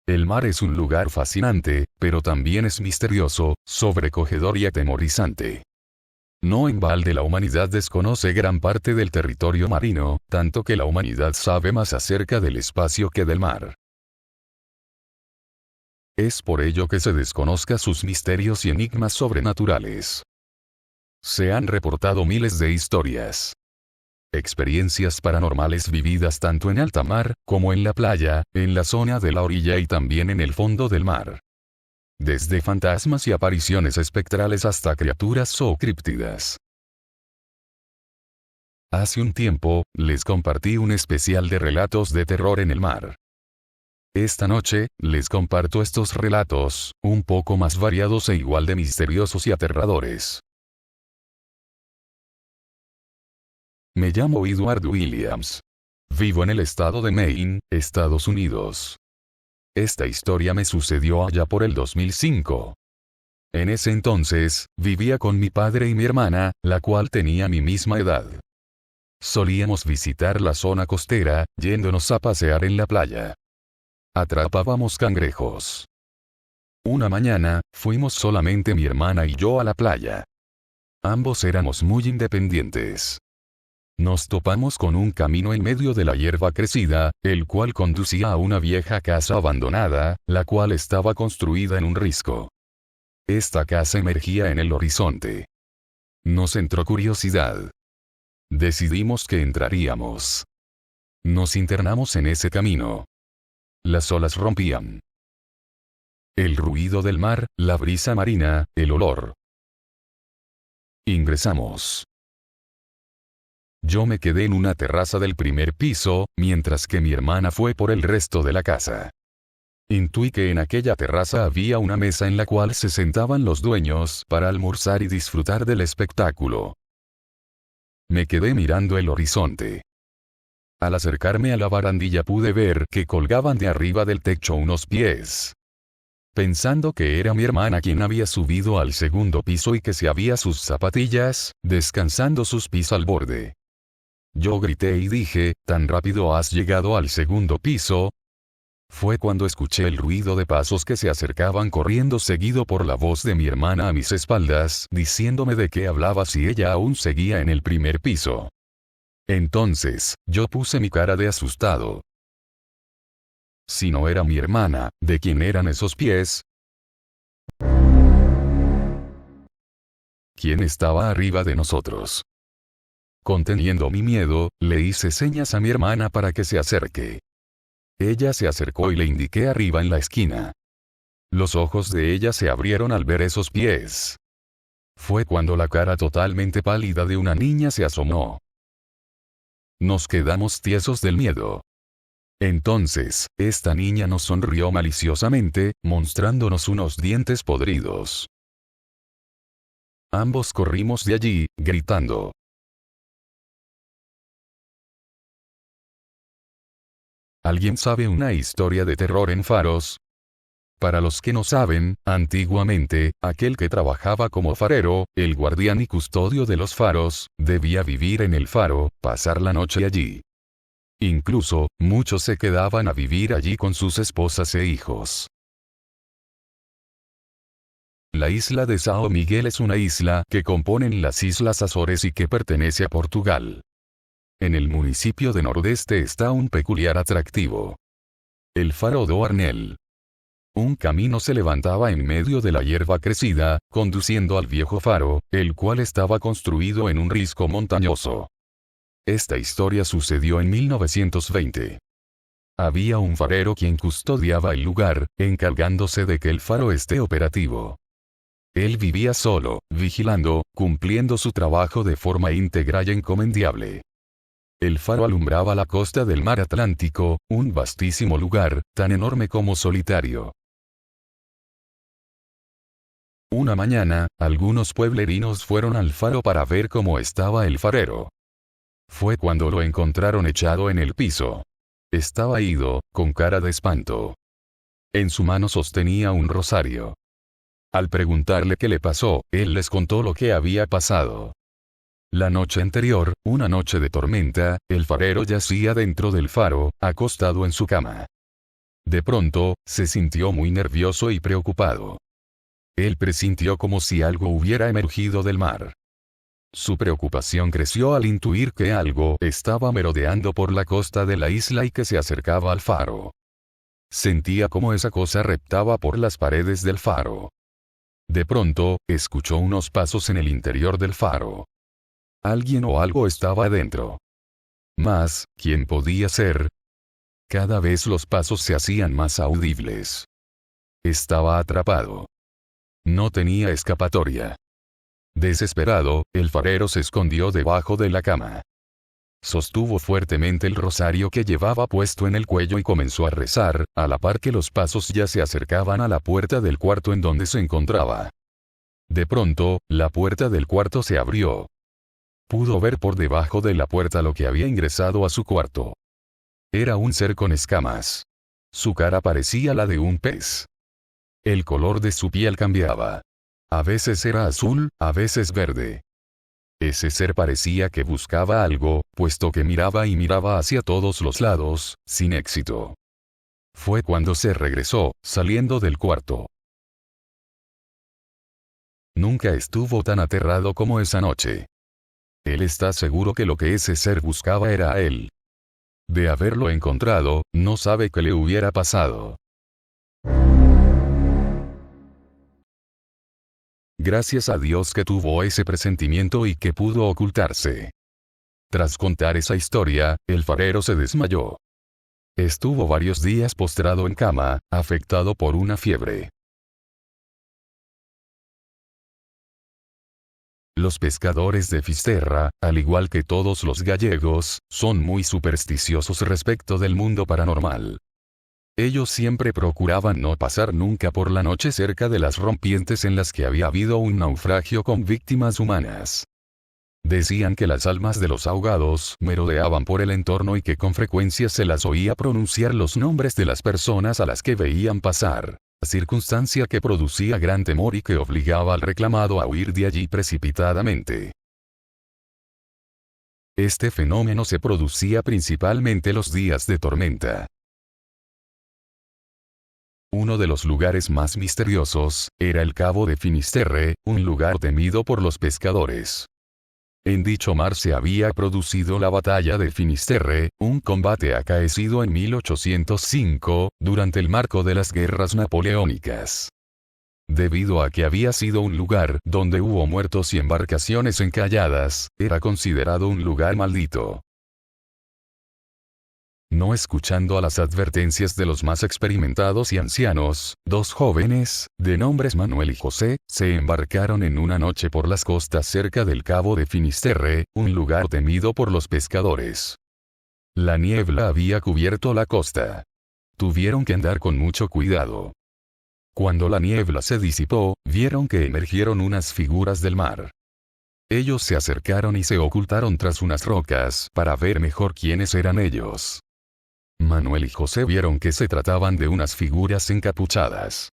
El mar es un lugar fascinante, pero también es misterioso, sobrecogedor y atemorizante. No en balde la humanidad desconoce gran parte del territorio marino, tanto que la humanidad sabe más acerca del espacio que del mar. Es por ello que se desconozca sus misterios y enigmas sobrenaturales. Se han reportado miles de historias. Experiencias paranormales vividas tanto en alta mar, como en la playa, en la zona de la orilla y también en el fondo del mar. Desde fantasmas y apariciones espectrales hasta criaturas zoocríptidas. Hace un tiempo, les compartí un especial de relatos de terror en el mar. Esta noche, les comparto estos relatos, un poco más variados e igual de misteriosos y aterradores. Me llamo Edward Williams. Vivo en el estado de Maine, Estados Unidos. Esta historia me sucedió allá por el 2005. En ese entonces, vivía con mi padre y mi hermana, la cual tenía mi misma edad. Solíamos visitar la zona costera, yéndonos a pasear en la playa. Atrapábamos cangrejos. Una mañana, fuimos solamente mi hermana y yo a la playa. Ambos éramos muy independientes. Nos topamos con un camino en medio de la hierba crecida, el cual conducía a una vieja casa abandonada, la cual estaba construida en un risco. Esta casa emergía en el horizonte. Nos entró curiosidad. Decidimos que entraríamos. Nos internamos en ese camino. Las olas rompían. El ruido del mar, la brisa marina, el olor. Ingresamos. Yo me quedé en una terraza del primer piso, mientras que mi hermana fue por el resto de la casa. Intuí que en aquella terraza había una mesa en la cual se sentaban los dueños para almorzar y disfrutar del espectáculo. Me quedé mirando el horizonte. Al acercarme a la barandilla pude ver que colgaban de arriba del techo unos pies. Pensando que era mi hermana quien había subido al segundo piso y que se había sus zapatillas, descansando sus pies al borde. Yo grité y dije, ¿tan rápido has llegado al segundo piso? Fue cuando escuché el ruido de pasos que se acercaban corriendo seguido por la voz de mi hermana a mis espaldas, diciéndome de qué hablaba si ella aún seguía en el primer piso. Entonces, yo puse mi cara de asustado. Si no era mi hermana, ¿de quién eran esos pies? ¿Quién estaba arriba de nosotros? Conteniendo mi miedo, le hice señas a mi hermana para que se acerque. Ella se acercó y le indiqué arriba en la esquina. Los ojos de ella se abrieron al ver esos pies. Fue cuando la cara totalmente pálida de una niña se asomó. Nos quedamos tiesos del miedo. Entonces, esta niña nos sonrió maliciosamente, mostrándonos unos dientes podridos. Ambos corrimos de allí, gritando. ¿Alguien sabe una historia de terror en faros? Para los que no saben, antiguamente, aquel que trabajaba como farero, el guardián y custodio de los faros, debía vivir en el faro, pasar la noche allí. Incluso, muchos se quedaban a vivir allí con sus esposas e hijos. La isla de São Miguel es una isla que componen las Islas Azores y que pertenece a Portugal. En el municipio de Nordeste está un peculiar atractivo. El faro do Arnel. Un camino se levantaba en medio de la hierba crecida, conduciendo al viejo faro, el cual estaba construido en un risco montañoso. Esta historia sucedió en 1920. Había un farero quien custodiaba el lugar, encargándose de que el faro esté operativo. Él vivía solo, vigilando, cumpliendo su trabajo de forma íntegra y encomiable. El faro alumbraba la costa del mar Atlántico, un vastísimo lugar, tan enorme como solitario. Una mañana, algunos pueblerinos fueron al faro para ver cómo estaba el farero. Fue cuando lo encontraron echado en el piso. Estaba ido, con cara de espanto. En su mano sostenía un rosario. Al preguntarle qué le pasó, él les contó lo que había pasado. La noche anterior, una noche de tormenta, el farero yacía dentro del faro, acostado en su cama. De pronto, se sintió muy nervioso y preocupado. Él presintió como si algo hubiera emergido del mar. Su preocupación creció al intuir que algo estaba merodeando por la costa de la isla y que se acercaba al faro. Sentía como esa cosa reptaba por las paredes del faro. De pronto, escuchó unos pasos en el interior del faro. Alguien o algo estaba adentro. Mas, ¿quién podía ser? Cada vez los pasos se hacían más audibles. Estaba atrapado. No tenía escapatoria. Desesperado, el farero se escondió debajo de la cama. Sostuvo fuertemente el rosario que llevaba puesto en el cuello y comenzó a rezar, a la par que los pasos ya se acercaban a la puerta del cuarto en donde se encontraba. De pronto, la puerta del cuarto se abrió. Pudo ver por debajo de la puerta lo que había ingresado a su cuarto. Era un ser con escamas. Su cara parecía la de un pez. El color de su piel cambiaba. A veces era azul, a veces verde. Ese ser parecía que buscaba algo, puesto que miraba y miraba hacia todos los lados, sin éxito. Fue cuando se regresó, saliendo del cuarto. Nunca estuvo tan aterrado como esa noche. Él está seguro que lo que ese ser buscaba era a él. De haberlo encontrado, no sabe qué le hubiera pasado. Gracias a Dios que tuvo ese presentimiento y que pudo ocultarse. Tras contar esa historia, el farero se desmayó. Estuvo varios días postrado en cama, afectado por una fiebre. Los pescadores de Fisterra, al igual que todos los gallegos, son muy supersticiosos respecto del mundo paranormal. Ellos siempre procuraban no pasar nunca por la noche cerca de las rompientes en las que había habido un naufragio con víctimas humanas. Decían que las almas de los ahogados merodeaban por el entorno y que con frecuencia se las oía pronunciar los nombres de las personas a las que veían pasar, circunstancia que producía gran temor y que obligaba al reclamado a huir de allí precipitadamente. Este fenómeno se producía principalmente los días de tormenta. Uno de los lugares más misteriosos era el Cabo de Finisterre, un lugar temido por los pescadores. En dicho mar se había producido la batalla de Finisterre, un combate acaecido en 1805, durante el marco de las guerras napoleónicas. Debido a que había sido un lugar donde hubo muertos y embarcaciones encalladas, era considerado un lugar maldito. No escuchando a las advertencias de los más experimentados y ancianos, dos jóvenes, de nombres Manuel y José, se embarcaron en una noche por las costas cerca del Cabo de Finisterre, un lugar temido por los pescadores. La niebla había cubierto la costa. Tuvieron que andar con mucho cuidado. Cuando la niebla se disipó, vieron que emergieron unas figuras del mar. Ellos se acercaron y se ocultaron tras unas rocas para ver mejor quiénes eran ellos. Manuel y José vieron que se trataban de unas figuras encapuchadas.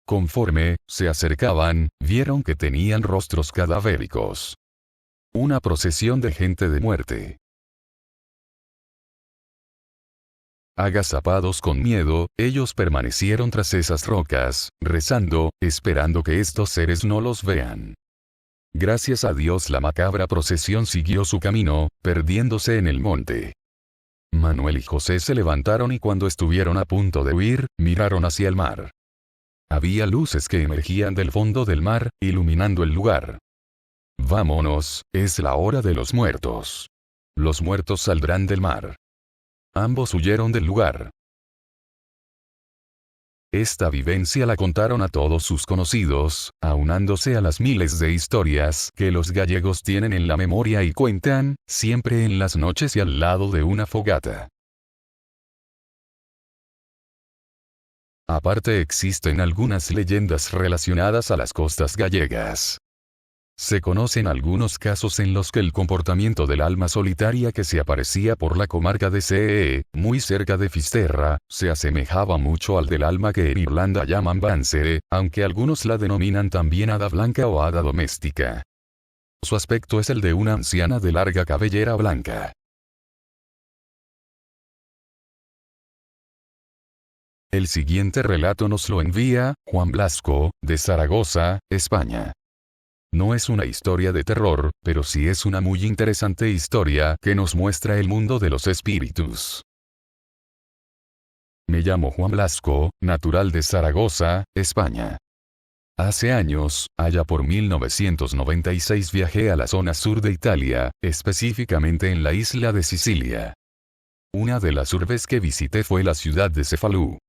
Conforme se acercaban, vieron que tenían rostros cadavéricos. Una procesión de gente de muerte. Agazapados con miedo, ellos permanecieron tras esas rocas, rezando, esperando que estos seres no los vean. Gracias a Dios la macabra procesión siguió su camino, perdiéndose en el monte. Manuel y José se levantaron y cuando estuvieron a punto de huir, miraron hacia el mar. Había luces que emergían del fondo del mar, iluminando el lugar. Vámonos, es la hora de los muertos. Los muertos saldrán del mar. Ambos huyeron del lugar. Esta vivencia la contaron a todos sus conocidos, aunándose a las miles de historias que los gallegos tienen en la memoria y cuentan, siempre en las noches y al lado de una fogata. Aparte existen algunas leyendas relacionadas a las costas gallegas. Se conocen algunos casos en los que el comportamiento del alma solitaria que se aparecía por la comarca de Cee, muy cerca de Fisterra, se asemejaba mucho al del alma que en Irlanda llaman Bansere, aunque algunos la denominan también hada blanca o hada doméstica. Su aspecto es el de una anciana de larga cabellera blanca. El siguiente relato nos lo envía Juan Blasco, de Zaragoza, España. No es una historia de terror, pero sí es una muy interesante historia que nos muestra el mundo de los espíritus. Me llamo Juan Blasco, natural de Zaragoza, España. Hace años, allá por 1996 viajé a la zona sur de Italia, específicamente en la isla de Sicilia. Una de las urbes que visité fue la ciudad de Cefalù.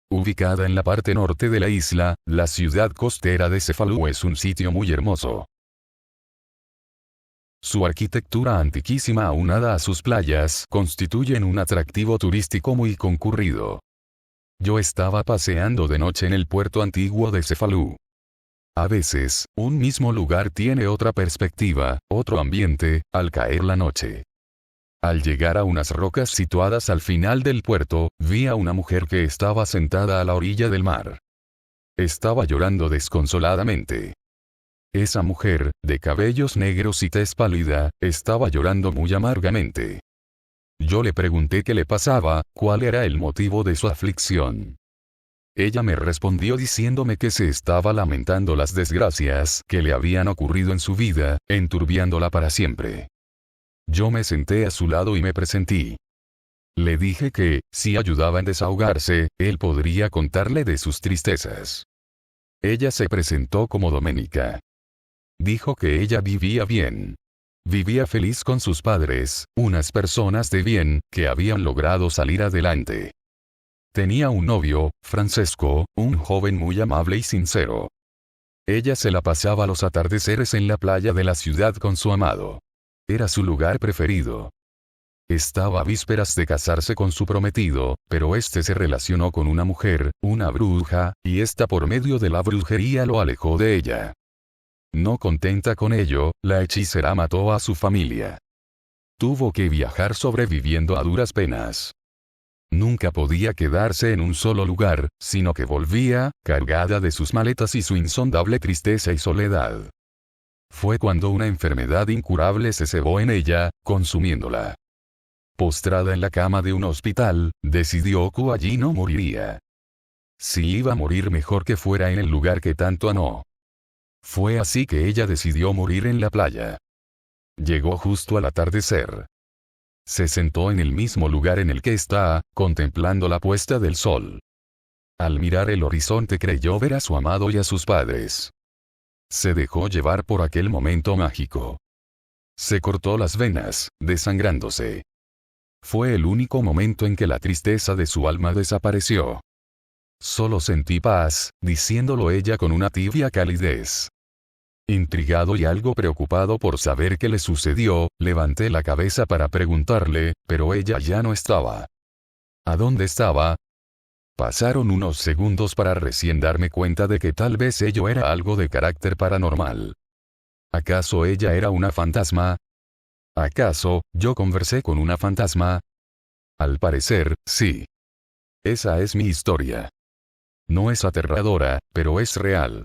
Ubicada en la parte norte de la isla, la ciudad costera de Cefalù es un sitio muy hermoso. Su arquitectura antiquísima aunada a sus playas constituyen un atractivo turístico muy concurrido. Yo estaba paseando de noche en el puerto antiguo de Cefalù. A veces, un mismo lugar tiene otra perspectiva, otro ambiente, al caer la noche. Al llegar a unas rocas situadas al final del puerto, vi a una mujer que estaba sentada a la orilla del mar. Estaba llorando desconsoladamente. Esa mujer, de cabellos negros y tez pálida, estaba llorando muy amargamente. Yo le pregunté qué le pasaba, cuál era el motivo de su aflicción. Ella me respondió diciéndome que se estaba lamentando las desgracias que le habían ocurrido en su vida, enturbiándola para siempre. Yo me senté a su lado y me presentí. Le dije que, si ayudaba en desahogarse, él podría contarle de sus tristezas. Ella se presentó como Doménica. Dijo que ella vivía bien. Vivía feliz con sus padres, unas personas de bien, que habían logrado salir adelante. Tenía un novio, Francesco, un joven muy amable y sincero. Ella se la pasaba los atardeceres en la playa de la ciudad con su amado. Era su lugar preferido. Estaba a vísperas de casarse con su prometido, pero este se relacionó con una mujer, una bruja, y esta por medio de la brujería lo alejó de ella. No contenta con ello, la hechicera mató a su familia. Tuvo que viajar sobreviviendo a duras penas. Nunca podía quedarse en un solo lugar, sino que volvía, cargada de sus maletas y su insondable tristeza y soledad. Fue cuando una enfermedad incurable se cebó en ella, consumiéndola. Postrada en la cama de un hospital, decidió que allí no moriría. Si iba a morir, mejor que fuera en el lugar que tanto amó. Fue así que ella decidió morir en la playa. Llegó justo al atardecer. Se sentó en el mismo lugar en el que está, contemplando la puesta del sol. Al mirar el horizonte creyó ver a su amado y a sus padres. Se dejó llevar por aquel momento mágico. Se cortó las venas, desangrándose. Fue el único momento en que la tristeza de su alma desapareció. Solo sentí paz, diciéndolo ella con una tibia calidez. Intrigado y algo preocupado por saber qué le sucedió, levanté la cabeza para preguntarle, pero ella ya no estaba. ¿A dónde estaba? Pasaron unos segundos para recién darme cuenta de que tal vez ello era algo de carácter paranormal. ¿Acaso ella era una fantasma? ¿Acaso yo conversé con una fantasma? Al parecer, sí. Esa es mi historia. No es aterradora, pero es real.